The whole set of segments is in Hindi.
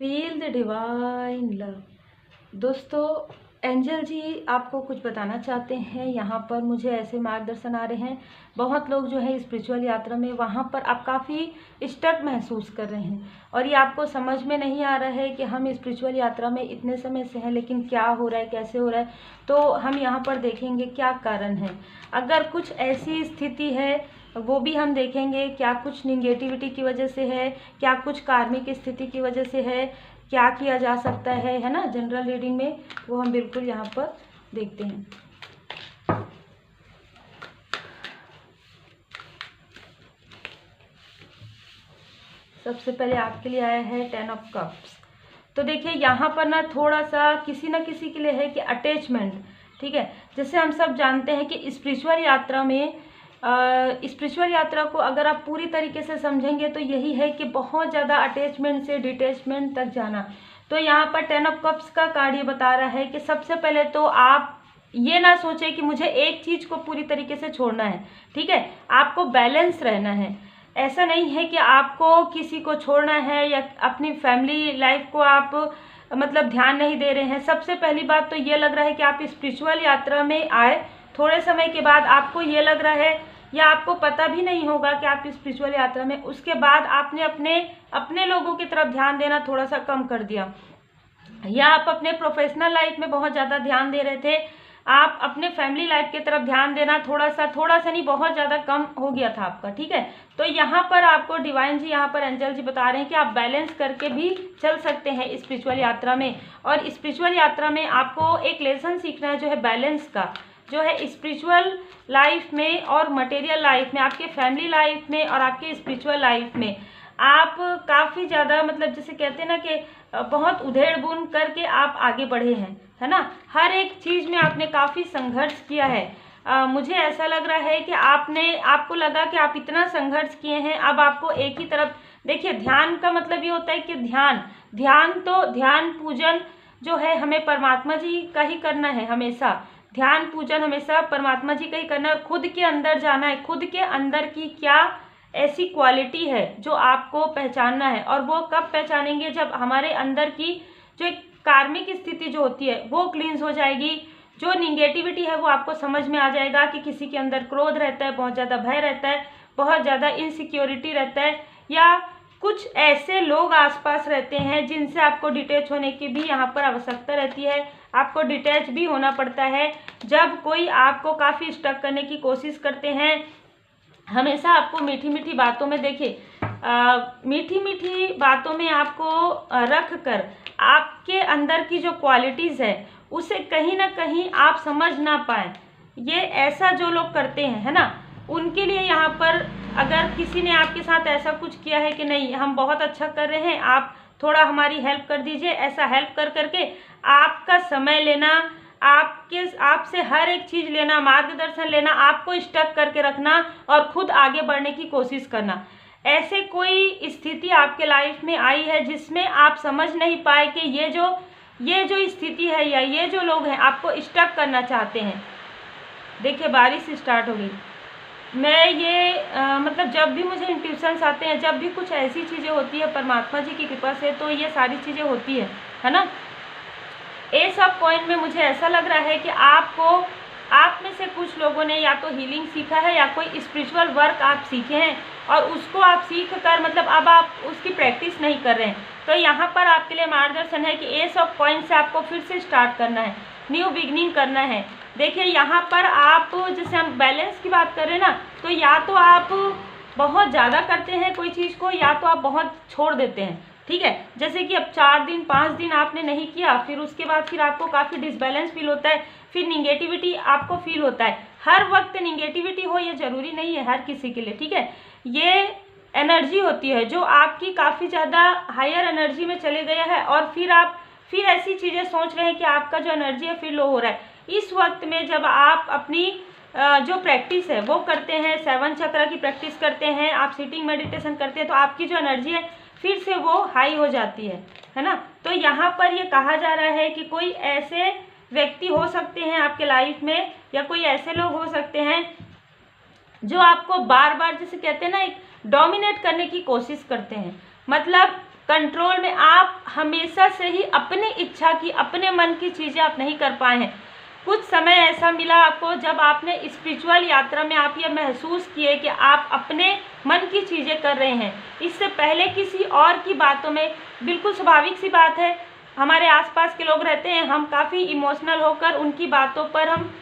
Feel the divine love. दोस्तों, एंजल जी आपको कुछ बताना चाहते हैं। यहाँ पर मुझे ऐसे मार्गदर्शन आ रहे हैं, बहुत लोग जो है स्पिरिचुअल यात्रा में वहाँ पर आप काफ़ी स्टक महसूस कर रहे हैं और ये आपको समझ में नहीं आ रहा है कि हम स्पिरिचुअल यात्रा में इतने समय से हैं, लेकिन क्या हो रहा है, कैसे हो रहा है। तो हम यहाँ पर देखेंगे क्या कारण है। अगर कुछ ऐसी स्थिति है वो भी हम देखेंगे, क्या कुछ निगेटिविटी की वजह से है, क्या कुछ कार्मिक स्थिति की वजह से है, क्या किया जा सकता है ना। जनरल रीडिंग में वो हम बिल्कुल यहाँ पर देखते हैं। सबसे पहले आपके लिए आया है 10 ऑफ कप्स। तो देखिए यहाँ पर ना थोड़ा सा किसी न किसी के लिए है कि अटैचमेंट, ठीक है। जैसे हम सब जानते हैं कि स्पिरिचुअल यात्रा को अगर आप पूरी तरीके से समझेंगे तो यही है कि बहुत ज़्यादा अटैचमेंट से डिटैचमेंट तक जाना। तो यहाँ पर 10 ऑफ कप्स का कार्ड ये बता रहा है कि सबसे पहले तो आप ये ना सोचें कि मुझे एक चीज़ को पूरी तरीके से छोड़ना है, ठीक है। आपको बैलेंस रहना है। ऐसा नहीं है कि आपको किसी को छोड़ना है या अपनी फैमिली लाइफ को आप मतलब ध्यान नहीं दे रहे हैं। सबसे पहली बात तो ये लग रहा है कि आप स्पिरिचुअल यात्रा में आए, थोड़े समय के बाद आपको ये लग रहा है या आपको पता भी नहीं होगा कि आप स्पिरिचुअल यात्रा में, उसके बाद आपने अपने लोगों की तरफ ध्यान देना थोड़ा सा कम कर दिया, या आप अपने प्रोफेशनल लाइफ में बहुत ज़्यादा ध्यान दे रहे थे, आप अपने फैमिली लाइफ की तरफ ध्यान देना थोड़ा सा नहीं बहुत ज़्यादा कम हो गया था आपका, ठीक है। तो यहाँ पर आपको डिवाइन जी, यहाँ पर एंजल जी बता रहे हैं कि आप बैलेंस करके भी चल सकते हैं स्पिरिचुअल यात्रा में। और स्पिरिचुअल यात्रा में आपको एक लेसन सीखना है जो है बैलेंस का, जो है स्पिरिचुअल लाइफ में और मटेरियल लाइफ में, आपके फैमिली लाइफ में और आपके स्पिरिचुअल लाइफ में आप काफ़ी ज़्यादा मतलब जैसे कहते हैं ना कि बहुत उधेड़ बुन करके आप आगे बढ़े हैं, है ना। हर एक चीज़ में आपने काफ़ी संघर्ष किया है। मुझे ऐसा लग रहा है कि आपको लगा कि आप इतना संघर्ष किए हैं, अब आपको एक ही तरफ देखिए। ध्यान का मतलब ये होता है कि ध्यान पूजन जो है हमें परमात्मा जी का ही करना है हमेशा। ध्यान पूजन हमेशा परमात्मा जी का ही करना है और खुद के अंदर जाना है। खुद के अंदर की क्या ऐसी क्वालिटी है जो आपको पहचानना है, और वो कब पहचानेंगे जब हमारे अंदर की जो एक कार्मिक स्थिति जो होती है वो क्लींस हो जाएगी। जो निगेटिविटी है वो आपको समझ में आ जाएगा कि किसी के अंदर क्रोध रहता है, बहुत ज़्यादा भय रहता है, बहुत ज़्यादा इनसिक्योरिटी रहता है, या कुछ ऐसे लोग आसपास रहते हैं जिनसे आपको डिटैच होने की भी यहाँ पर आवश्यकता रहती है। आपको डिटैच भी होना पड़ता है जब कोई आपको काफ़ी स्टक करने की कोशिश करते हैं। हमेशा आपको मीठी मीठी बातों में देखिए, मीठी मीठी बातों में आपको रख कर आपके अंदर की जो क्वालिटीज़ है उसे कहीं ना कहीं आप समझ ना पाए, ये ऐसा जो लोग करते हैं, है ना, उनके लिए यहाँ पर अगर किसी ने आपके साथ ऐसा कुछ किया है कि नहीं हम बहुत अच्छा कर रहे हैं, आप थोड़ा हमारी हेल्प कर दीजिए, ऐसा हेल्प कर करके आपका समय लेना, आपसे हर एक चीज़ लेना, मार्गदर्शन लेना, आपको स्टक करके रखना और खुद आगे बढ़ने की कोशिश करना। ऐसे कोई स्थिति आपके लाइफ में आई है जिसमें आप समझ नहीं पाए कि ये जो स्थिति है या ये जो लोग हैं आपको स्टक करना चाहते हैं। देखिए बारिश स्टार्ट हो गई। मैं ये मतलब जब भी मुझे इंट्यूशंस आते हैं, जब भी कुछ ऐसी चीज़ें होती है परमात्मा जी की कृपा से, तो ये सारी चीज़ें होती है ना। एस ऑफ कॉइन में मुझे ऐसा लग रहा है कि आप में से कुछ लोगों ने या तो हीलिंग सीखा है या कोई स्पिरिचुअल वर्क आप सीखे हैं और उसको आप सीख कर मतलब अब आप उसकी प्रैक्टिस नहीं कर रहे हैं। तो यहाँ पर आपके लिए मार्गदर्शन है कि एस ऑफ कॉइन से आपको फिर से स्टार्ट करना है, न्यू बिगनिंग करना है। देखिए यहाँ पर आप जैसे हम बैलेंस की बात कर रहे हैं ना, तो या तो आप बहुत ज़्यादा करते हैं कोई चीज़ को या तो आप बहुत छोड़ देते हैं, ठीक है। जैसे कि अब 4 दिन 5 दिन आपने नहीं किया, फिर उसके बाद फिर आपको काफ़ी डिसबैलेंस फील होता है, फिर निगेटिविटी आपको फील होता है। हर वक्त निगेटिविटी हो ये ज़रूरी नहीं है हर किसी के लिए, ठीक है। ये एनर्जी होती है जो आपकी काफ़ी ज़्यादा हायर एनर्जी में चले गया है और फिर ऐसी चीज़ें सोच रहे हैं कि आपका जो एनर्जी है फिर लो हो रहा है। इस वक्त में जब आप अपनी जो प्रैक्टिस है वो करते हैं, 7 चक्र की प्रैक्टिस करते हैं, आप सिटिंग मेडिटेशन करते हैं, तो आपकी जो एनर्जी है फिर से वो हाई हो जाती है ना। तो यहाँ पर ये कहा जा रहा है कि कोई ऐसे व्यक्ति हो सकते हैं आपके लाइफ में या कोई ऐसे लोग हो सकते हैं जो आपको बार बार जैसे कहते हैं ना एक डोमिनेट करने की कोशिश करते हैं, मतलब कंट्रोल में आप हमेशा से ही अपनी इच्छा की, अपने मन की चीज़ें आप नहीं कर पाए हैं। कुछ समय ऐसा मिला आपको जब आपने स्पिरिचुअल यात्रा में आप ये महसूस किए कि आप अपने मन की चीज़ें कर रहे हैं, इससे पहले किसी और की बातों में। बिल्कुल स्वाभाविक सी बात है, हमारे आसपास के लोग रहते हैं, हम काफ़ी इमोशनल होकर उनकी बातों पर हम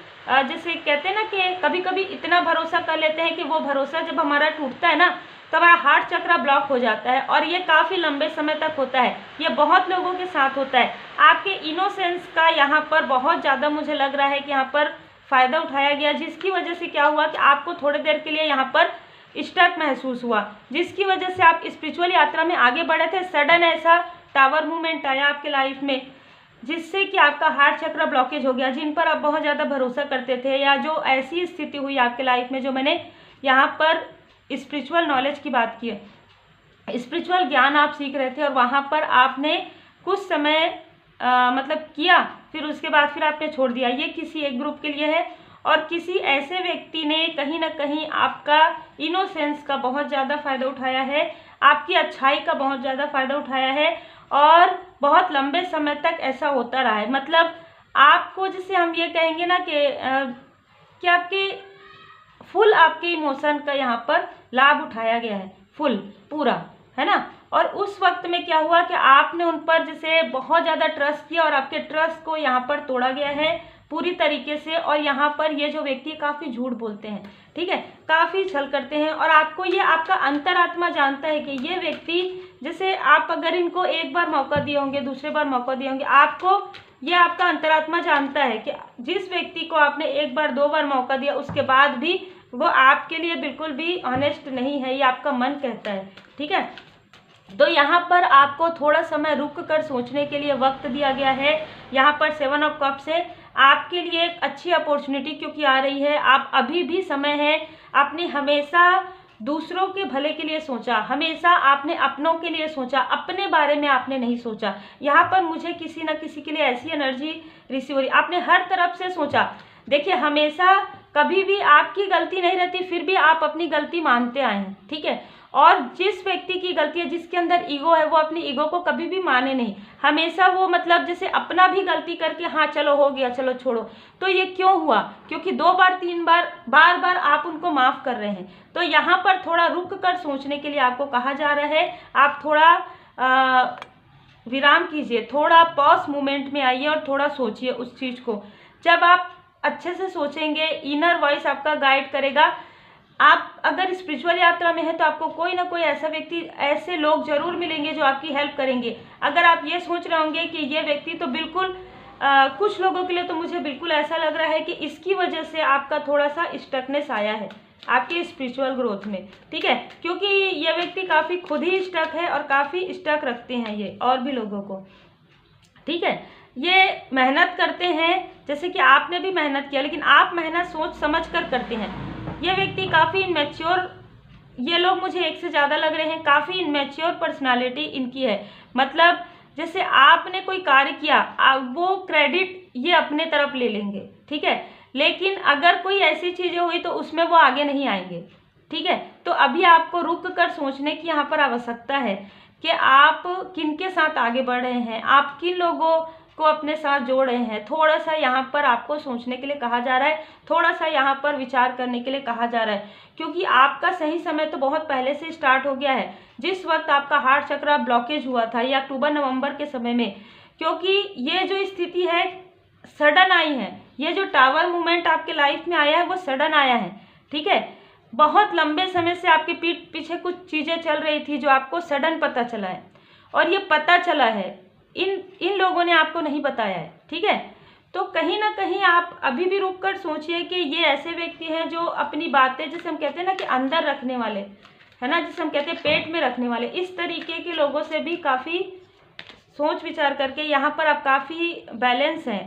जैसे कहते हैं ना कि कभी कभी इतना भरोसा कर लेते हैं कि वो भरोसा जब हमारा टूटता है ना तो हमारा हार्ट चक्र ब्लॉक हो जाता है, और ये काफ़ी लंबे समय तक होता है। ये बहुत लोगों के साथ होता है। आपके इनोसेंस का यहाँ पर बहुत ज़्यादा मुझे लग रहा है कि यहाँ पर फ़ायदा उठाया गया, जिसकी वजह से क्या हुआ कि आपको थोड़ी देर के लिए यहाँ पर स्टक महसूस हुआ, जिसकी वजह से आप स्पिरिचुअल यात्रा में आगे बढ़े थे। सडन ऐसा टावर मूवमेंट आया आपके लाइफ में, जिससे कि आपका हार्ट चक्र ब्लॉकेज हो गया। जिन पर आप बहुत ज़्यादा भरोसा करते थे, या जो ऐसी स्थिति हुई आपके लाइफ में, जो मैंने यहाँ पर स्पिरिचुअल नॉलेज की बात की है, स्पिरिचुअल ज्ञान आप सीख रहे थे और वहाँ पर आपने कुछ समय मतलब किया, फिर उसके बाद फिर आपने छोड़ दिया। ये किसी एक ग्रुप के लिए है, और किसी ऐसे व्यक्ति ने कहीं ना कहीं आपका इनोसेंस का बहुत ज़्यादा फ़ायदा उठाया है, आपकी अच्छाई का बहुत ज़्यादा फ़ायदा उठाया है, और बहुत लंबे समय तक ऐसा होता रहा है। मतलब आपको जिसे हम ये कहेंगे ना कि आपके फुल आपके इमोशन का यहाँ पर लाभ उठाया गया है, फुल पूरा, है ना। और उस वक्त में क्या हुआ कि आपने उन पर जैसे बहुत ज़्यादा ट्रस्ट किया, और आपके ट्रस्ट को यहाँ पर तोड़ा गया है पूरी तरीके से। और यहाँ पर ये जो व्यक्ति काफ़ी झूठ बोलते हैं, ठीक है, काफ़ी छल करते हैं, और आपको ये आपका अंतरात्मा जानता है कि ये व्यक्ति, जैसे आप अगर इनको एक बार मौका दिए होंगे, दूसरे बार मौका दिए होंगे, आपको ये आपका अंतरात्मा जानता है कि जिस व्यक्ति को आपने एक बार दो बार मौका दिया, उसके बाद भी वो आपके लिए बिल्कुल भी ऑनेस्ट नहीं है, ये आपका मन कहता है, ठीक है। तो यहाँ पर आपको थोड़ा समय रुक कर सोचने के लिए वक्त दिया गया है। यहाँ पर 7 ऑफ कप्स है, आपके लिए एक अच्छी अपॉर्चुनिटी क्योंकि आ रही है। आप अभी भी समय है, आपने हमेशा दूसरों के भले के लिए सोचा, हमेशा आपने अपनों के लिए सोचा, अपने बारे में आपने नहीं सोचा। यहाँ पर मुझे किसी न किसी के लिए ऐसी एनर्जी रिसीव हो रही, आपने हर तरफ से सोचा। देखिए, हमेशा कभी भी आपकी गलती नहीं रहती, फिर भी आप अपनी गलती मानते आए हैं, ठीक है। और जिस व्यक्ति की गलती है, जिसके अंदर ईगो है, वो अपनी ईगो को कभी भी माने नहीं। हमेशा वो मतलब जैसे अपना भी गलती करके हाँ चलो हो गया, चलो छोड़ो। तो ये क्यों हुआ? क्योंकि 2 बार 3 बार बार बार आप उनको माफ़ कर रहे हैं। तो यहाँ पर थोड़ा रुक कर सोचने के लिए आपको कहा जा रहा है। आप थोड़ा विराम कीजिए, थोड़ा पॉज मूवमेंट में आइए और थोड़ा सोचिए उस चीज़ को। जब आप अच्छे से सोचेंगे, इनर वॉइस आपका गाइड करेगा। आप अगर स्पिरिचुअल यात्रा में है तो आपको कोई ना कोई ऐसा व्यक्ति, ऐसे लोग जरूर मिलेंगे जो आपकी हेल्प करेंगे। अगर आप ये सोच रहे होंगे कि ये व्यक्ति तो बिल्कुल कुछ लोगों के लिए तो मुझे बिल्कुल ऐसा लग रहा है कि इसकी वजह से आपका थोड़ा सा स्टकनेस आया है आपकी स्पिरिचुअल ग्रोथ में, ठीक है। क्योंकि ये व्यक्ति काफ़ी खुद ही स्टक है और काफ़ी स्टक रखते हैं ये और भी लोगों को, ठीक है। ये मेहनत करते हैं, जैसे कि आपने भी मेहनत किया, लेकिन आप मेहनत सोच समझ कर करते हैं। ये व्यक्ति काफ़ी इनमेच्योर, ये लोग मुझे एक से ज़्यादा लग रहे हैं, काफ़ी इनमेच्योर पर्सनालिटी इनकी है। मतलब जैसे आपने कोई कार्य किया, वो क्रेडिट ये अपने तरफ ले लेंगे, ठीक है। लेकिन अगर कोई ऐसी चीज़ें हुई तो उसमें वो आगे नहीं आएंगे, ठीक है। तो अभी आपको रुक कर सोचने की यहाँ पर आवश्यकता है कि आप किनके साथ आगे बढ़ रहे हैं, आप किन लोगों को अपने साथ जोड़ रहे हैं। थोड़ा सा यहाँ पर आपको सोचने के लिए कहा जा रहा है, थोड़ा सा यहाँ पर विचार करने के लिए कहा जा रहा है, क्योंकि आपका सही समय तो बहुत पहले से स्टार्ट हो गया है। जिस वक्त आपका हार्ट चक्र ब्लॉकेज हुआ था, ये अक्टूबर-नवंबर के समय में, क्योंकि ये जो स्थिति है सडन आई है। ये जो टावर मूवमेंट आपके लाइफ में आया है वो सडन आया है, ठीक है। बहुत लंबे समय से आपके पीठ पीछे कुछ चीज़ें चल रही थी जो आपको सडन पता चला है, और ये पता चला है इन लोगों ने आपको नहीं बताया है, ठीक है। तो कहीं ना कहीं आप अभी भी रुक कर सोचिए कि ये ऐसे व्यक्ति हैं जो अपनी बातें, जिसे हम कहते हैं ना कि अंदर रखने वाले, है ना, जिसे हम कहते हैं पेट में रखने वाले, इस तरीके के लोगों से भी काफ़ी सोच विचार करके यहाँ पर आप काफ़ी बैलेंस हैं।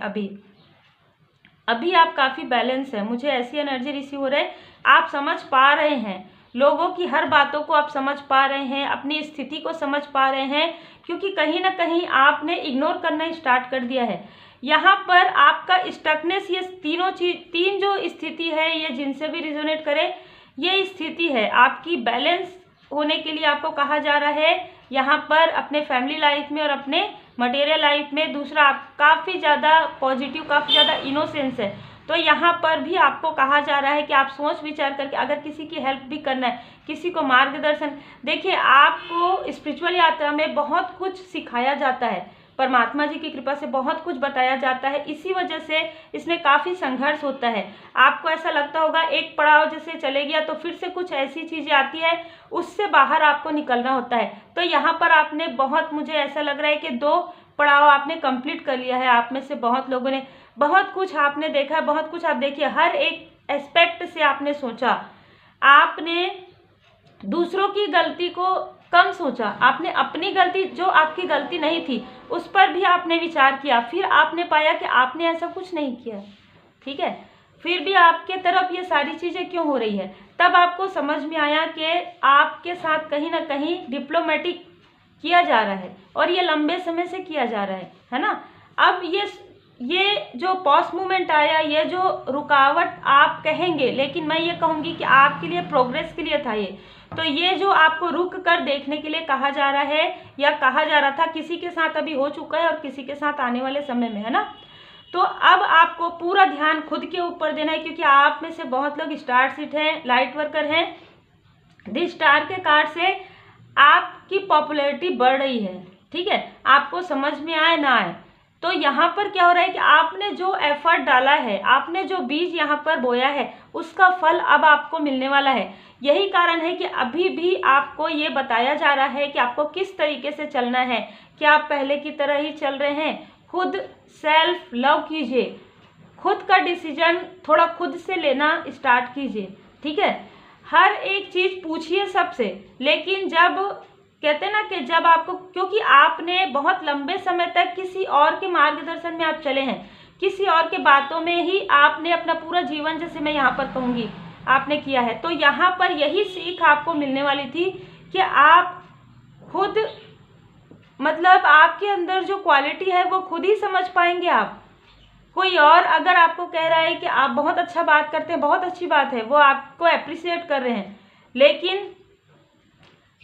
अभी आप काफ़ी बैलेंस हैं, मुझे ऐसी एनर्जी रिसीव हो रही है। आप समझ पा रहे हैं लोगों की हर बातों को, आप समझ पा रहे हैं, अपनी स्थिति को समझ पा रहे हैं, क्योंकि कहीं ना कहीं आपने इग्नोर करना स्टार्ट कर दिया है। यहाँ पर आपका स्टकनेस, ये तीन जो स्थिति है, ये जिनसे भी रिजोनेट करे, ये स्थिति है आपकी। बैलेंस होने के लिए आपको कहा जा रहा है, यहाँ पर अपने फैमिली लाइफ में और अपने मटेरियल लाइफ में। दूसरा, आप काफ़ी ज़्यादा पॉजिटिव, काफ़ी ज़्यादा इनोसेंस है। तो यहाँ पर भी आपको कहा जा रहा है कि आप सोच विचार करके अगर किसी की हेल्प भी करना है, किसी को मार्गदर्शन, देखिए आपको स्पिरिचुअल यात्रा में बहुत कुछ सिखाया जाता है, परमात्मा जी की कृपा से बहुत कुछ बताया जाता है। इसी वजह से इसमें काफ़ी संघर्ष होता है। आपको ऐसा लगता होगा एक पड़ाव जैसे चले गया तो फिर से कुछ ऐसी चीज़ें आती है, उससे बाहर आपको निकलना होता है। तो यहाँ पर आपने बहुत, मुझे ऐसा लग रहा है कि 2 पड़ाव आपने कंप्लीट कर लिया है। आप में से बहुत लोगों ने बहुत कुछ आपने देखा है, बहुत कुछ आप देखिए, हर एक एस्पेक्ट से आपने सोचा, आपने दूसरों की गलती को कम सोचा, आपने अपनी गलती, जो आपकी गलती नहीं थी, उस पर भी आपने विचार किया। फिर आपने पाया कि आपने ऐसा कुछ नहीं किया, ठीक है, फिर भी आपके तरफ ये सारी चीज़ें क्यों हो रही है। तब आपको समझ में आया कि आपके साथ कहीं ना कहीं डिप्लोमेटिक किया जा रहा है और ये लंबे समय से किया जा रहा है ना। अब ये जो पॉज मूवमेंट आया, ये जो रुकावट आप कहेंगे, लेकिन मैं ये कहूँगी कि आपके लिए प्रोग्रेस के लिए था ये। तो ये जो आपको रुक कर देखने के लिए कहा जा रहा है या कहा जा रहा था, किसी के साथ अभी हो चुका है और किसी के साथ आने वाले समय में, है ना। तो अब आपको पूरा ध्यान खुद के ऊपर देना है, क्योंकि आप में से बहुत लोग स्टार सीट हैं, लाइट वर्कर हैं। दिस स्टार के कार्ड से आपकी पॉपुलैरिटी बढ़ रही है, ठीक है, आपको समझ में आए ना आए। तो यहाँ पर क्या हो रहा है कि आपने जो एफर्ट डाला है, आपने जो बीज यहाँ पर बोया है, उसका फल अब आपको मिलने वाला है। यही कारण है कि अभी भी आपको ये बताया जा रहा है कि आपको किस तरीके से चलना है। क्या आप पहले की तरह ही चल रहे हैं? खुद सेल्फ लव कीजिए, खुद का डिसीजन थोड़ा खुद से लेना स्टार्ट कीजिए, ठीक है। हर एक चीज़ पूछिए सबसे, लेकिन जब कहते हैं ना कि जब आपको, क्योंकि आपने बहुत लंबे समय तक किसी और के मार्गदर्शन में आप चले हैं, किसी और के बातों में ही आपने अपना पूरा जीवन, जैसे मैं यहाँ पर कहूँगी, आपने किया है। तो यहाँ पर यही सीख आपको मिलने वाली थी कि आप खुद, मतलब आपके अंदर जो क्वालिटी है वो खुद ही समझ पाएंगे आप। कोई और अगर आपको कह रहा है कि आप बहुत अच्छा बात करते हैं, बहुत अच्छी बात है, वो आपको अप्रिशिएट कर रहे हैं, लेकिन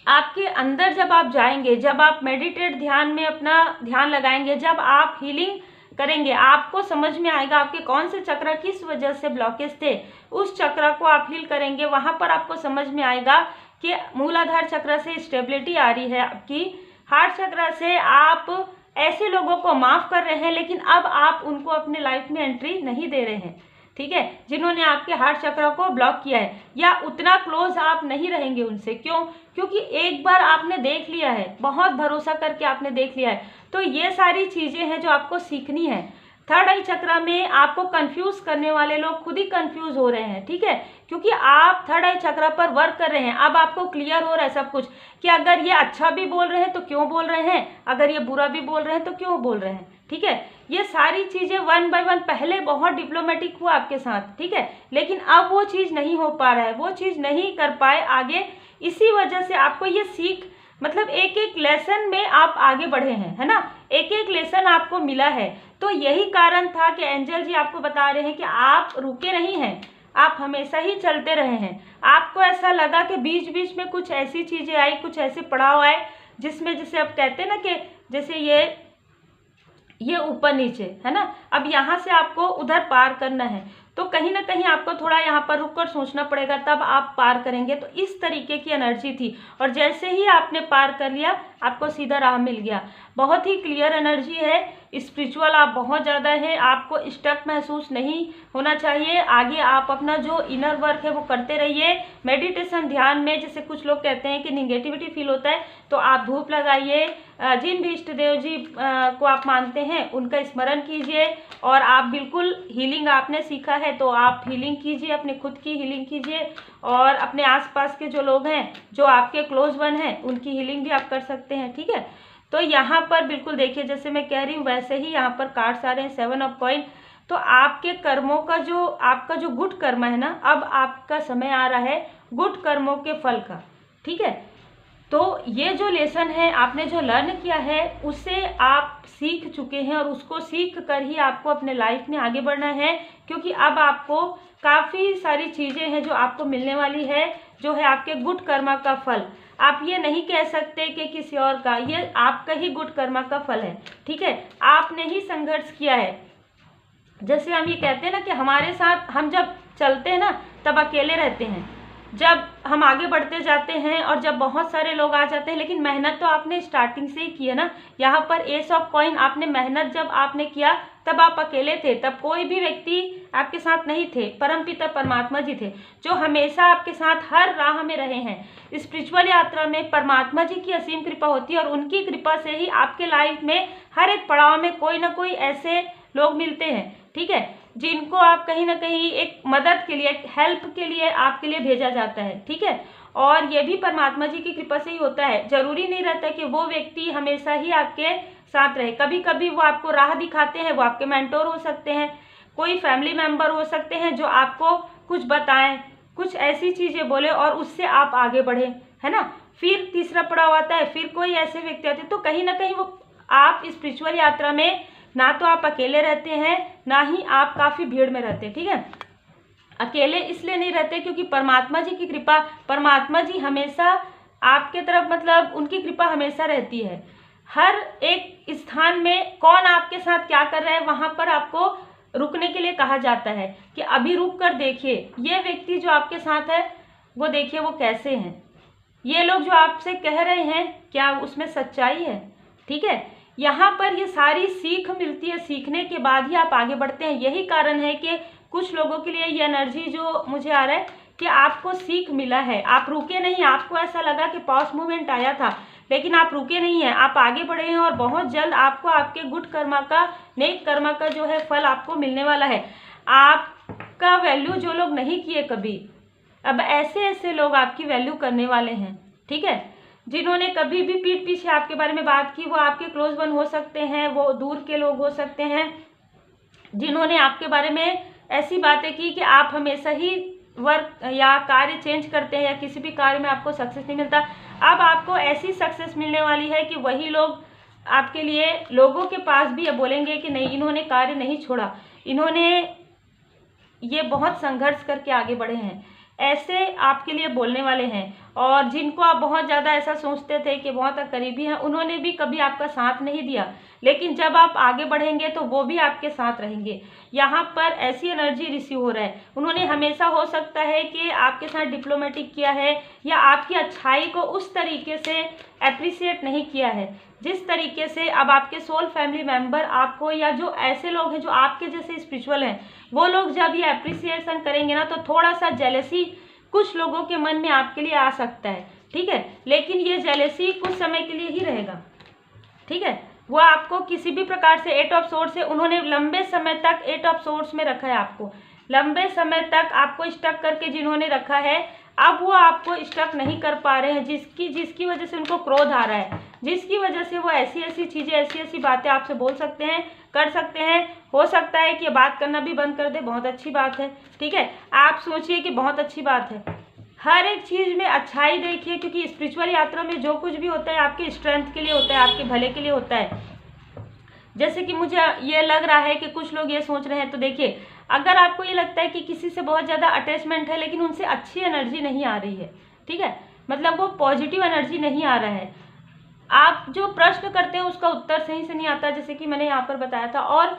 आपके अंदर जब आप जाएंगे, जब आप मेडिटेट ध्यान में अपना ध्यान लगाएंगे, जब आप हीलिंग करेंगे, आपको समझ में आएगा आपके कौन से चक्र किस वजह से ब्लॉकेज थे। उस चक्र को आप हील करेंगे, वहाँ पर आपको समझ में आएगा कि मूलाधार चक्र से स्टेबिलिटी आ रही है आपकी, हार्ट चक्र से आप ऐसे लोगों को माफ़ कर रहे हैं, लेकिन अब आप उनको अपने लाइफ में एंट्री नहीं दे रहे हैं, ठीक है, जिन्होंने आपके हार्ट चक्र को ब्लॉक किया है, या उतना क्लोज आप नहीं रहेंगे उनसे। क्यों? क्योंकि एक बार आपने देख लिया है, बहुत भरोसा करके आपने देख लिया है। तो ये सारी चीज़ें हैं जो आपको सीखनी है। थर्ड आई चक्र में आपको कंफ्यूज करने वाले लोग खुद ही कंफ्यूज हो रहे हैं, ठीक है, क्योंकि आप थर्ड आई चक्र पर वर्क कर रहे हैं। अब आपको क्लियर हो रहा है सब कुछ कि अगर ये अच्छा भी बोल रहे हैं तो क्यों बोल रहे हैं, अगर ये बुरा भी बोल रहे हैं तो क्यों बोल रहे हैं, ठीक है। ये सारी चीज़ें 1 बाय 1 पहले बहुत डिप्लोमेटिक हुआ आपके साथ, ठीक है, लेकिन अब वो चीज़ नहीं हो पा रहा है, वो चीज़ नहीं कर पाए आगे। इसी वजह से आपको ये सीख, मतलब एक एक लेसन में आप आगे बढ़े हैं, है ना, एक एक लेसन आपको मिला है। तो यही कारण था कि एंजल जी आपको बता रहे हैं कि आप रुके नहीं हैं, आप हमेशा ही चलते रहे हैं। आपको ऐसा लगा कि बीच बीच में कुछ ऐसी चीज़ें आई, कुछ ऐसे पड़ाव आए जिसमें, जैसे आप कहते हैं ना कि जैसे ये ऊपर नीचे, है ना, अब यहाँ से आपको उधर पार करना है, तो कहीं ना कहीं आपको थोड़ा यहाँ पर रुक कर सोचना पड़ेगा, तब आप पार करेंगे। तो इस तरीके की एनर्जी थी, और जैसे ही आपने पार कर लिया आपको सीधा राह मिल गया। बहुत ही क्लियर एनर्जी है, स्पिरिचुअल आप बहुत ज़्यादा है, आपको स्टक महसूस नहीं होना चाहिए। आगे आप अपना जो इनर वर्क है वो करते रहिए। मेडिटेशन ध्यान में जैसे कुछ लोग कहते हैं कि निगेटिविटी फील होता है, तो आप धूप लगाइए, जिन भी इष्ट देव जी को आप मानते हैं उनका स्मरण कीजिए, और आप बिल्कुल हीलिंग आपने सीखा है तो आप हीलिंग कीजिए, अपने खुद की हीलिंग कीजिए, और अपने आसपास के जो लोग हैं, जो आपके क्लोज वन हैं, उनकी हीलिंग भी आप कर सकते हैं, ठीक है। तो यहाँ पर बिल्कुल देखिए, जैसे मैं कह रही हूँ वैसे ही यहाँ पर कार्ड्स आ रहे हैं, 7 ऑफ कॉइन। तो आपके कर्मों का जो, आपका जो गुड कर्म है ना, अब आपका समय आ रहा है गुड कर्मों के फल का, ठीक है। तो ये जो लेसन है, आपने जो लर्न किया है, उससे आप सीख चुके हैं, और उसको सीख कर ही आपको अपने लाइफ में आगे बढ़ना है, क्योंकि अब आपको काफ़ी सारी चीज़ें हैं जो आपको मिलने वाली है, जो है आपके गुड कर्मा का फल। आप ये नहीं कह सकते कि किसी और का, ये आपका ही गुड कर्मा का फल है। ठीक है, आपने ही संघर्ष किया है। जैसे हम ये कहते हैं ना कि हमारे साथ हम जब चलते हैं ना तब अकेले रहते हैं, जब हम आगे बढ़ते जाते हैं और जब बहुत सारे लोग आ जाते हैं, लेकिन मेहनत तो आपने स्टार्टिंग से ही की है ना। यहाँ पर एस ऑफ कॉइन, आपने मेहनत जब आपने किया तब आप अकेले थे, तब कोई भी व्यक्ति आपके साथ नहीं थे, परमपिता परमात्मा जी थे जो हमेशा आपके साथ हर राह में रहे हैं। स्पिरिचुअल यात्रा में परमात्मा जी की असीम कृपा होती है और उनकी कृपा से ही आपके लाइफ में हर एक पड़ाव में कोई ना कोई ऐसे लोग मिलते हैं, ठीक है, जिनको आप कहीं ना कहीं एक मदद के लिए, एक हेल्प के लिए आपके लिए भेजा जाता है। ठीक है, और ये भी परमात्मा जी की कृपा से ही होता है। जरूरी नहीं रहता कि वो व्यक्ति हमेशा ही आपके साथ रहे, कभी कभी वो आपको राह दिखाते हैं, वो आपके मेंटोर हो सकते हैं, कोई फैमिली मेंबर हो सकते हैं जो आपको कुछ बताएं, कुछ ऐसी चीज़ें बोले और उससे आप आगे बढ़े, है ना। फिर तीसरा पड़ाव आता है, फिर कोई ऐसे व्यक्ति आते हैं, तो कहीं ना कहीं वो आप स्पिरिचुअल यात्रा में ना तो आप अकेले रहते हैं, ना ही आप काफ़ी भीड़ में रहते हैं। ठीक है, अकेले इसलिए नहीं रहते क्योंकि परमात्मा जी की कृपा, परमात्मा जी हमेशा आपके तरफ, मतलब उनकी कृपा हमेशा रहती है। हर एक स्थान में कौन आपके साथ क्या कर रहा है वहाँ पर आपको रुकने के लिए कहा जाता है कि अभी रुक कर देखिए, ये व्यक्ति जो आपके साथ है वो देखिए वो कैसे हैं, ये लोग जो आपसे कह रहे हैं क्या उसमें सच्चाई है। ठीक है, यहाँ पर ये सारी सीख मिलती है, सीखने के बाद ही आप आगे बढ़ते हैं। यही कारण है कि कुछ लोगों के लिए ये एनर्जी जो मुझे आ रहा है कि आपको सीख मिला है, आप रुके नहीं। आपको ऐसा लगा कि पॉज मूवमेंट आया था, लेकिन आप रुके नहीं हैं, आप आगे बढ़े हैं और बहुत जल्द आपको आपके गुड कर्मा का, नेक कर्मा का जो है फल आपको मिलने वाला है। आपका वैल्यू जो लोग नहीं किए कभी, अब ऐसे ऐसे लोग आपकी वैल्यू करने वाले हैं। ठीक है, जिन्होंने कभी भी पीठ पीछे आपके बारे में बात की, वो आपके क्लोज वन हो सकते हैं, वो दूर के लोग हो सकते हैं, जिन्होंने आपके बारे में ऐसी बातें की कि आप हमेशा ही वर्क या कार्य चेंज करते हैं या किसी भी कार्य में आपको सक्सेस नहीं मिलता। अब आपको ऐसी सक्सेस मिलने वाली है कि वही लोग आपके लिए, लोगों के पास भी ये बोलेंगे कि नहीं, इन्होंने कार्य नहीं छोड़ा, इन्होंने ये बहुत संघर्ष करके आगे बढ़े हैं, ऐसे आपके लिए बोलने वाले हैं। और जिनको आप बहुत ज़्यादा ऐसा सोचते थे कि बहुत करीबी हैं, उन्होंने भी कभी आपका साथ नहीं दिया, लेकिन जब आप आगे बढ़ेंगे तो वो भी आपके साथ रहेंगे। यहाँ पर ऐसी एनर्जी रिसीव हो रहा है, उन्होंने हमेशा हो सकता है कि आपके साथ डिप्लोमेटिक किया है या आपकी अच्छाई को उस तरीके से अप्रिसिएट नहीं किया है जिस तरीके से अब आपके सोल फैमिली मेम्बर आपको, या जो ऐसे लोग हैं जो आपके जैसे स्पिरिचुअल हैं, वो लोग जब ये अप्रिसिएशन करेंगे ना तो थोड़ा सा जेलसी कुछ लोगों के मन में आपके लिए आ सकता है। ठीक है, लेकिन ये जेलसी कुछ समय के लिए ही रहेगा। ठीक है, वो आपको किसी भी प्रकार से, एट ऑफ सोर्स से उन्होंने लंबे समय तक एट ऑफ सोर्स में रखा है, आपको लंबे समय तक आपको स्टक करके जिन्होंने रखा है, अब वो आपको स्टक नहीं कर पा रहे हैं, जिसकी वजह से उनको क्रोध आ रहा है, जिसकी वजह से वो ऐसी ऐसी चीज़ें, ऐसी ऐसी बातें आपसे बोल सकते हैं, कर सकते हैं। हो सकता है कि बात करना भी बंद कर दे, बहुत अच्छी बात है। ठीक है, आप सोचिए कि बहुत अच्छी बात है, हर एक चीज़ में अच्छाई देखिए, क्योंकि स्पिरिचुअल यात्रा में जो कुछ भी होता है आपके स्ट्रेंथ के लिए होता है, आपके भले के लिए होता है। जैसे कि मुझे ये लग रहा है कि कुछ लोग ये सोच रहे हैं, तो देखिए, अगर आपको ये लगता है कि किसी से बहुत ज़्यादा अटैचमेंट है लेकिन उनसे अच्छी एनर्जी नहीं आ रही है, ठीक है, मतलब वो पॉजिटिव एनर्जी नहीं आ रहा है, आप जो प्रश्न करते हैं उसका उत्तर सही से नहीं आता, जैसे कि मैंने यहाँ पर बताया था, और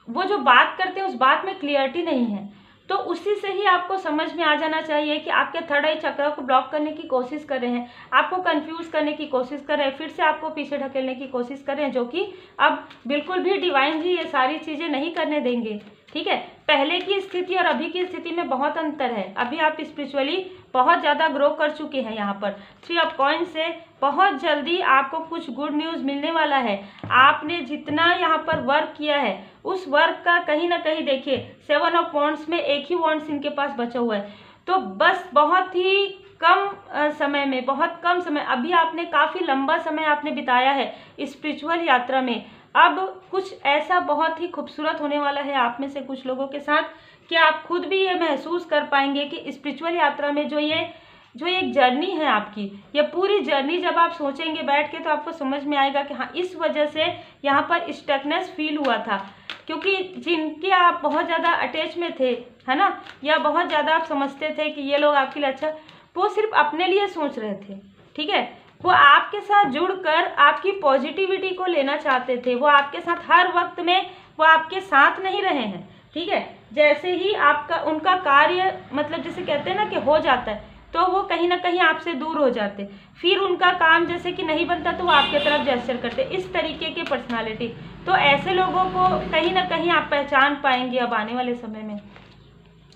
वो जो बात करते हैं उस बात में क्लियरिटी नहीं है, तो उसी से ही आपको समझ में आ जाना चाहिए कि आपके थर्ड आई चक्र को ब्लॉक करने की कोशिश कर रहे हैं, आपको कंफ्यूज करने की कोशिश कर रहे हैं, फिर से आपको पीछे ढकेलने की कोशिश कर रहे हैं, जो कि अब बिल्कुल भी डिवाइन जी ये सारी चीज़ें नहीं करने देंगे। ठीक है, पहले की स्थिति और अभी की स्थिति में बहुत अंतर है। अभी आप स्पिरिचुअली बहुत ज़्यादा ग्रो कर चुके हैं। यहाँ पर 3 ऑफ कॉइन से बहुत जल्दी आपको कुछ गुड न्यूज़ मिलने वाला है। आपने जितना यहाँ पर वर्क किया है उस वर्क का कहीं ना कहीं देखिए, 7 ऑफ वॉन्ड्स में एक ही वॉन्ड्स इनके पास बचा हुआ है, तो बस बहुत ही कम समय में, बहुत कम समय, अभी आपने काफ़ी लंबा समय आपने बिताया है स्पिरिचुअल यात्रा में। अब कुछ ऐसा बहुत ही खूबसूरत होने वाला है आप में से कुछ लोगों के साथ कि आप खुद भी ये महसूस कर पाएंगे कि स्पिरिचुअल यात्रा में जो एक जर्नी है आपकी, ये पूरी जर्नी जब आप सोचेंगे बैठ के तो आपको समझ में आएगा कि हाँ, इस वजह से यहाँ पर स्टकनेस फील हुआ था, क्योंकि जिनके आप बहुत ज़्यादा अटैच में थे, है ना, या बहुत ज़्यादा आप समझते थे कि ये लोग आपके लिए अच्छा, वो सिर्फ अपने लिए सोच रहे थे, ठीक है, वो आपके साथ जुड़कर आपकी पॉजिटिविटी को लेना चाहते थे। वो आपके साथ हर वक्त में वो आपके साथ नहीं रहे हैं, ठीक है। जैसे ही आपका उनका कार्य मतलब जैसे कहते हैं ना कि हो जाता है, तो वो कहीं ना कहीं आपसे दूर हो जाते, फिर उनका काम जैसे कि नहीं बनता तो वो आपके तरफ जेस्चर करते, इस तरीके की पर्सनालिटी। तो ऐसे लोगों को कहीं ना कहीं आप पहचान पाएंगे अब आने वाले समय में।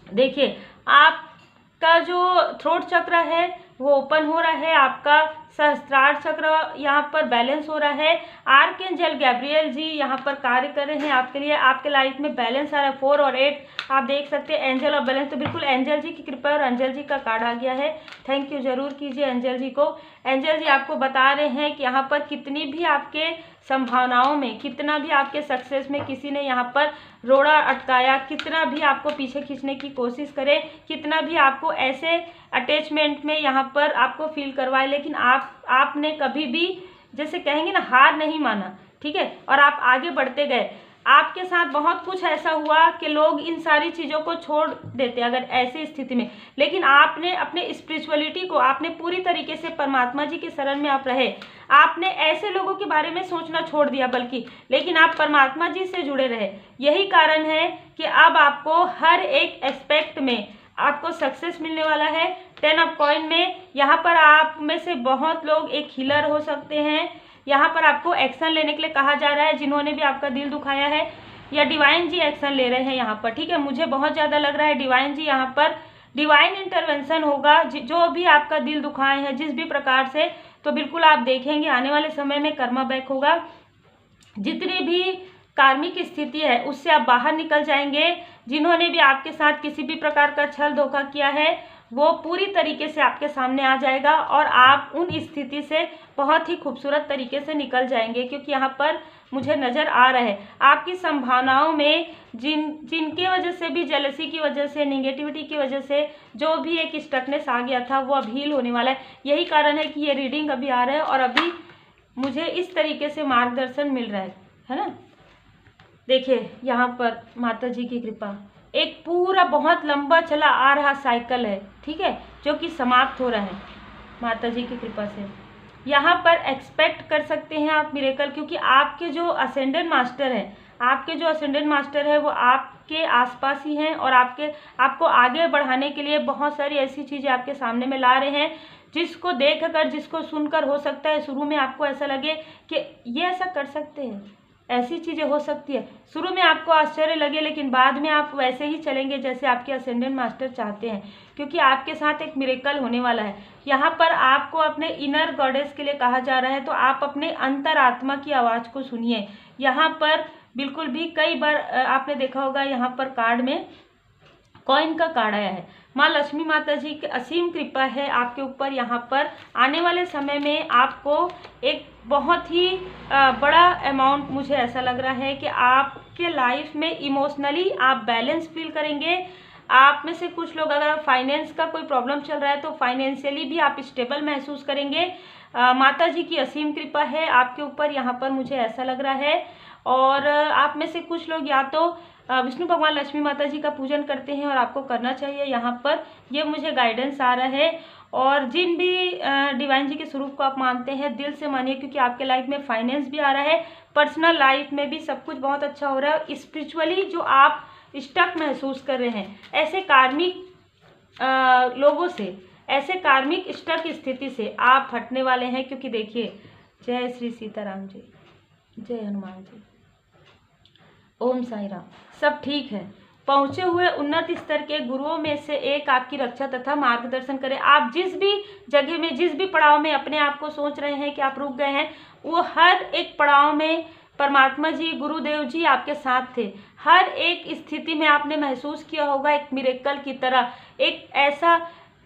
देखिए, आपका जो थ्रोट चक्र है वो ओपन हो रहा है, आपका सहस्त्रार चक्र यहाँ पर बैलेंस हो रहा है। आर्कएंजल गैब्रियल जी यहाँ पर कार्य कर रहे हैं आपके लिए, आपके लाइफ में बैलेंस आ रहा है। 4 और 8 आप देख सकते हैं, एंजल और बैलेंस। तो बिल्कुल एंजल जी की कृपा और एंजल जी का कार्ड आ गया है। थैंक यू जरूर कीजिए एंजल जी को। एंजल जी आपको बता रहे हैं कि यहाँ पर कितनी भी आपके संभावनाओं में, कितना भी आपके सक्सेस में किसी ने यहाँ पर रोड़ा अटकाया, कितना भी आपको पीछे खींचने की कोशिश करे, कितना भी आपको ऐसे अटैचमेंट में यहाँ पर आपको फील करवाए, लेकिन आपने कभी भी जैसे कहेंगे ना हार नहीं माना, ठीक है, और आप आगे बढ़ते गए। आपके साथ बहुत कुछ ऐसा हुआ कि लोग इन सारी चीज़ों को छोड़ देते अगर ऐसी स्थिति में, लेकिन आपने अपने स्पिरिचुअलिटी को, आपने पूरी तरीके से परमात्मा जी के शरण में आप रहे। आपने ऐसे लोगों के बारे में सोचना छोड़ दिया बल्कि, लेकिन आप परमात्मा जी से जुड़े रहे। यही कारण है कि अब आपको हर एक एस्पेक्ट में आपको सक्सेस मिलने वाला है। 10 ऑफ कॉइन में यहाँ पर आप में से बहुत लोग एक हीलर हो सकते हैं। यहाँ पर आपको एक्शन लेने के लिए कहा जा रहा है, जिन्होंने भी आपका दिल दुखाया है, या डिवाइन जी एक्शन ले रहे हैं यहाँ पर, ठीक है। मुझे बहुत ज़्यादा लग रहा है डिवाइन जी यहाँ पर डिवाइन इंटरवेंशन होगा, जो भी आपका दिल दुखाए हैं जिस भी प्रकार से, तो बिल्कुल आप देखेंगे आने वाले समय में कर्मा बैक होगा। जितनी भी कार्मिक स्थिति है उससे आप बाहर निकल जाएंगे। जिन्होंने भी आपके साथ किसी भी प्रकार का छल धोखा किया है वो पूरी तरीके से आपके सामने आ जाएगा और आप उन स्थिति से बहुत ही खूबसूरत तरीके से निकल जाएंगे, क्योंकि यहाँ पर मुझे नज़र आ रहा है आपकी संभावनाओं में जिनकी वजह से भी, जेलसी की वजह से, नेगेटिविटी की वजह से जो भी एक स्टकनेस आ गया था वो अब हील होने वाला है। यही कारण है कि ये रीडिंग अभी आ रहा है और अभी मुझे इस तरीके से मार्गदर्शन मिल रहा है ना। देखिए यहाँ पर माता जी की कृपा, एक पूरा बहुत लंबा चला आ रहा साइकिल है, ठीक है, जो कि समाप्त हो रहा है माता जी की कृपा से। यहाँ पर एक्सपेक्ट कर सकते हैं आप मिरेकल, क्योंकि आपके जो असेंडेंट मास्टर है, आपके जो असेंडेंट मास्टर है वो आपके आसपास ही हैं और आपको आगे बढ़ाने के लिए बहुत सारी ऐसी चीज़ें आपके सामने में ला रहे हैं, जिसको देखकर, जिसको सुनकर हो सकता है शुरू में आपको ऐसा लगे कि ये ऐसा कर सकते हैं, ऐसी चीज़ें हो सकती है। शुरू में आपको आश्चर्य लगे, लेकिन बाद में आप वैसे ही चलेंगे जैसे आपके असेंडेंट मास्टर चाहते हैं, क्योंकि आपके साथ एक मिरेकल होने वाला है। यहाँ पर आपको अपने इनर गॉडेस के लिए कहा जा रहा है, तो आप अपने अंतरात्मा की आवाज़ को सुनिए। यहाँ पर बिल्कुल भी कई बार आपने देखा होगा यहाँ पर कार्ड में कॉइन का कार्ड आया है। माँ लक्ष्मी माता जी की असीम कृपा है आपके ऊपर। यहाँ पर आने वाले समय में आपको एक बहुत ही बड़ा अमाउंट, मुझे ऐसा लग रहा है कि आपके लाइफ में इमोशनली आप बैलेंस फील करेंगे। आप में से कुछ लोग अगर फाइनेंस का कोई प्रॉब्लम चल रहा है तो फाइनेंशियली भी आप स्टेबल महसूस करेंगे। माता जी की असीम कृपा है आपके ऊपर, यहाँ पर मुझे ऐसा लग रहा है। और आप में से कुछ लोग या तो विष्णु भगवान लक्ष्मी माता जी का पूजन करते हैं और आपको करना चाहिए, यहाँ पर ये मुझे गाइडेंस आ रहा है। और जिन भी डिवाइन जी के स्वरूप को आप मानते हैं दिल से मानिए, क्योंकि आपके लाइफ में फाइनेंस भी आ रहा है, पर्सनल लाइफ में भी सब कुछ बहुत अच्छा हो रहा है। स्पिरिचुअली जो आप स्टक महसूस कर रहे हैं, ऐसे कार्मिक लोगों से, ऐसे कार्मिक स्टक स्थिति से आप हटने वाले हैं। क्योंकि देखिए, जय श्री सीताराम जी, जय हनुमान जी, ओम साई राम। सब ठीक है। पहुँचे हुए उन्नत स्तर के गुरुओं में से एक आपकी रक्षा तथा मार्गदर्शन करे। आप जिस भी जगह में, जिस भी पड़ाव में अपने आप को सोच रहे हैं कि आप रुक गए हैं, वो हर एक पड़ाव में परमात्मा जी, गुरुदेव जी आपके साथ थे। हर एक स्थिति में आपने महसूस किया होगा एक मिरेकल की तरह, एक ऐसा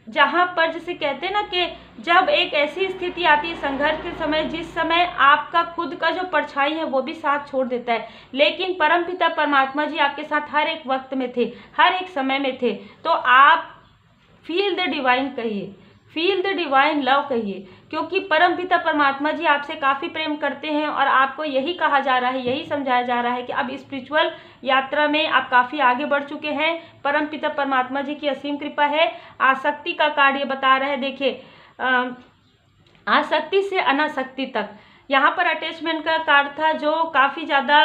जहाँ पर जैसे कहते हैं ना कि जब एक ऐसी स्थिति आती है संघर्ष के समय, जिस समय आपका खुद का जो परछाई है वो भी साथ छोड़ देता है, लेकिन परमपिता परमात्मा जी आपके साथ हर एक वक्त में थे, हर एक समय में थे। तो आप फील द डिवाइन कहिए, फील द डिवाइन लव कहिए, क्योंकि परमपिता परमात्मा जी आपसे काफ़ी प्रेम करते हैं और आपको यही कहा जा रहा है, यही समझाया जा रहा है कि अब स्पिरिचुअल यात्रा में आप काफ़ी आगे बढ़ चुके हैं। परमपिता परमात्मा जी की असीम कृपा है। आसक्ति का कार्ड ये बता रहा है। देखिए, आसक्ति से अनासक्ति तक। यहाँ पर अटैचमेंट का कार्ड था जो काफ़ी ज़्यादा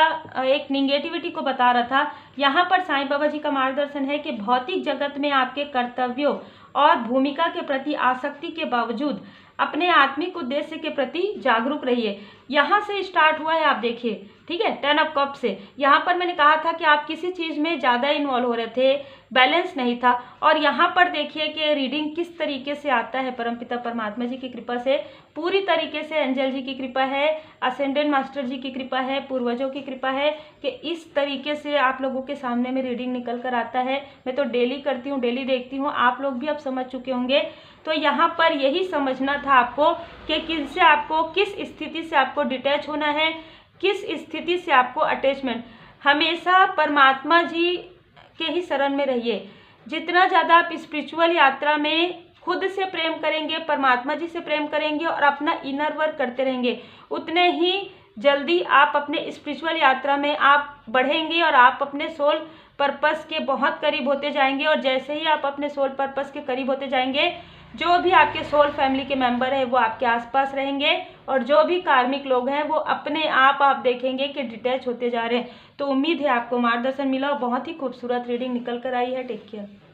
एक निगेटिविटी को बता रहा था। यहाँ पर साईं बाबा जी का मार्गदर्शन है कि भौतिक जगत में आपके कर्तव्यों और भूमिका के प्रति आसक्ति के बावजूद अपने आत्मिक उद्देश्य के प्रति जागरूक रहिए। यहाँ से स्टार्ट हुआ है, आप देखिए, ठीक है, 10 ऑफ कप से। यहाँ पर मैंने कहा था कि आप किसी चीज़ में ज़्यादा इन्वॉल्व हो रहे थे, बैलेंस नहीं था। और यहाँ पर देखिए कि रीडिंग किस तरीके से आता है, परमपिता परमात्मा जी की कृपा से, पूरी तरीके से एंजल जी की कृपा है, असेंडेंट मास्टर जी की कृपा है, पूर्वजों की कृपा है कि इस तरीके से आप लोगों के सामने में रीडिंग निकल कर आता है। मैं तो डेली करती हूँ, डेली देखती हूँ, आप लोग भी अब समझ चुके होंगे। तो यहाँ पर यही समझना था आपको कि किससे आपको, किस स्थिति से आपको डिटैच होना है, किस स्थिति से आपको अटैचमेंट। हमेशा परमात्मा जी के ही शरण में रहिए। जितना ज़्यादा आप स्पिरिचुअल यात्रा में खुद से प्रेम करेंगे, परमात्मा जी से प्रेम करेंगे और अपना इनर वर्क करते रहेंगे, उतने ही जल्दी आप अपने स्पिरिचुअल यात्रा में आप बढ़ेंगे और आप अपने सोल पर्पस के बहुत करीब होते जाएंगे। और जैसे ही आप अपने सोल पर्पस के करीब होते जाएंगे, जो भी आपके सोल फैमिली के मेंबर हैं वो आपके आसपास रहेंगे, और जो भी कार्मिक लोग हैं वो अपने आप देखेंगे कि डिटैच होते जा रहे हैं। तो उम्मीद है आपको मार्गदर्शन मिला और बहुत ही खूबसूरत रीडिंग निकल कर आई है। Take care.